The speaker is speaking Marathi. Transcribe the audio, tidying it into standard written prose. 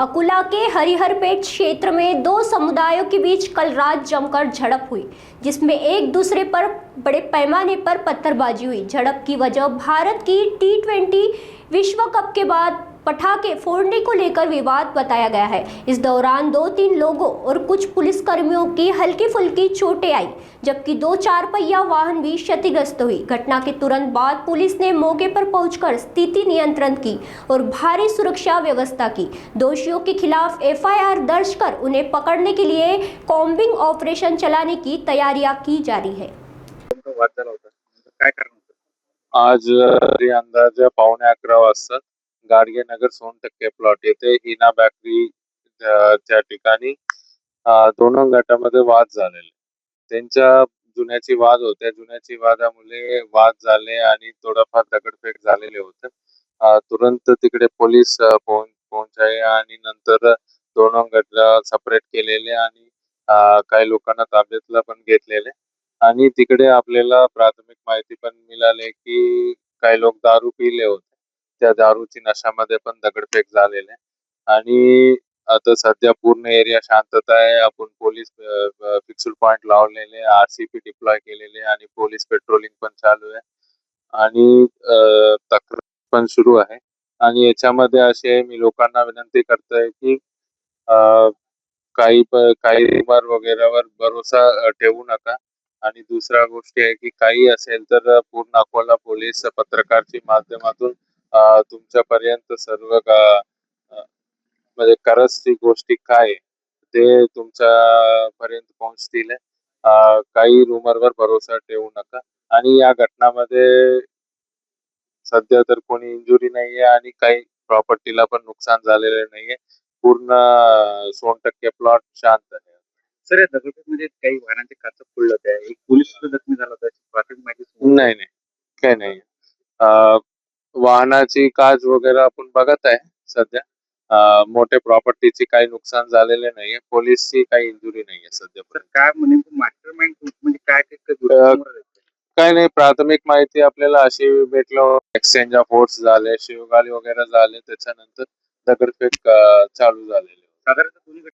अकोला के हरिहरपेट क्षेत्र में दो समुदायों के बीच कल रात जमकर झड़प हुई, जिसमें एक दूसरे पर बड़े पैमाने पर पत्थरबाजी हुई। झड़प की वजह भारत की T20 विश्व कप के बाद पटाखे फोड़ने को लेकर विवाद बताया गया है। इस दौरान 2-3 लोगों और कुछ पुलिसकर्मियों की हल्की फुल्की चोटें आई, जबकि 2 4 पहिया वाहन भी क्षतिग्रस्त हुई। घटना के तुरंत बाद पुलिस ने मौके पर पहुंचकर स्थिति नियंत्रण की और भारी सुरक्षा व्यवस्था की। दोषियों के खिलाफ FIR दर्ज कर उन्हें पकड़ने के लिए कॉम्बिंग ऑपरेशन चलाने की तैयारियां की जा रही है। आज अंदाजे 11:15 वाजता गाडगेनगर सोनटक्के प्लॉट येथे हिना बेकरी त्या ठिकाणी दोन गटामध्ये वाद झालेले. त्यांच्या जुन्याची वाद होत्या. जुन्याची वादामुळे वाद झाले आणि थोडाफार दगडफेक झालेले होते. तुरंत तिकडे पोलीस पोहोचाय आणि नंतर दोन गट सेपरेट केलेले आणि काही लोकांना ताब्यातला पण घेतलेले आणि तिकडे आपल्याला प्राथमिक माहिती पण मिळाली की काही लोक दारू पिले होते. त्या दारूची नशामध्ये पण दगडफेक झालेले आणि आता सध्या पूर्ण एरिया शांतता आहे. आपण पोलीस फिक्स्ड पॉइंट लावलेले, RCP डिप्लॉय केलेले आणि पोलीस पेट्रोलिंग पण चालू आहे आणि तक्रार पण सुरू आहे. आणि याच्यामध्ये असे मी लोकांना विनंती करतोय की काही रिमर वगैरेवर भरोसा ठेवू नका आणि दुसरा गोष्टी आहे की काही असेल तर पूर्ण अकोला पोलीस पत्रकारची माध्यमातून तुमच्यापर्यंत सर्व म्हणजे खरंच गोष्टी काय ते तुमच्या पर्यंत पोहोचतील. काही रुमरवर भरोसा ठेवू नका आणि या घटनामध्ये सध्या तर कोणी इंजुरी नाहीये आणि काही प्रॉपर्टीला पण नुकसान झालेले नाहीये. पूर्ण 100% प्लॉट शांत आहे. सर, या दगडफेकीमध्ये काही वाहनांचे काच फोडले होते. एक पोलीस सुद्धा जखमी झाला होता. प्राथमिक माहिती नाही काही नाही. वाहनाची काच वगैरे आपण बघत आहे सध्या. मोठे प्रॉपर्टीची काही नुकसान झालेले नाहीये. पोलीसची काही इंजुरी नाहीये सध्या. काय नेमकं मास्टरमाइंड म्हणजे काय काही नाही. प्राथमिक माहिती आपल्याला अशी भेटलं, एक्सचेंज ऑफ वोट्स झाले, शिवगाली वगैरे झाले, त्याच्यानंतर दगडफेक चालू झालेली. साधारणतः